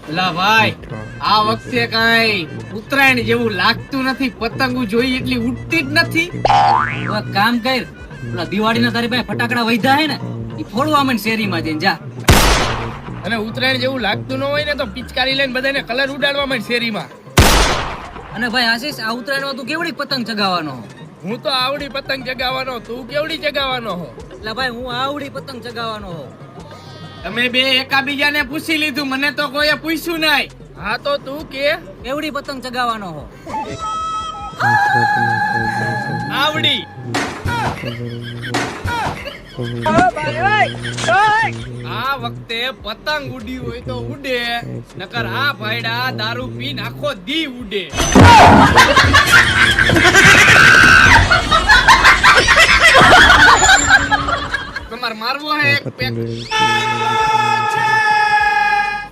એલા ભાઈ, આ વખતે કઈ ઉત્તરાયણ જેવું લાગતું નથી. પતંગો જોઈ એટલી ઉડતી જ નથી. હવે કામ કર, ઓલા દિવાળીના તારી પાસે ફટાકડા વૈધા હે ને, ઈ ફોડવા માંડ શેરીમાં જઈને જા. અને ઉત્તરાયણ જેવું લાગતું ન હોય ને તો પિચકારી લઈને બધાને કલર ઉડાડવા માંડ શેરીમાં. અને ભાઈ આશીષ, આ ઉત્તરાયણમાં તું કેવડી પતંગ ચગાવવાનો? હું તો આવડી પતંગ ચગાવવાનો, તું કેવડી ચગાવવાનો હો? એટલે ભાઈ હું આવડી પતંગ ચગાવવાનો હો. તમે બે એકાબીજાને પૂછી લીધું, મને તો કોઈએ પૂછ્યું નહીં. હા તો તું કે કેવડી પતંગ ચગાવવાનો હો? આવડી. આ વખતે પતંગ ઉડી હોય તો ઉડે, નકર આ ભાઈડા દારૂ પીને આખો દી ઉડે. તમારે મારવો હે એક પેક?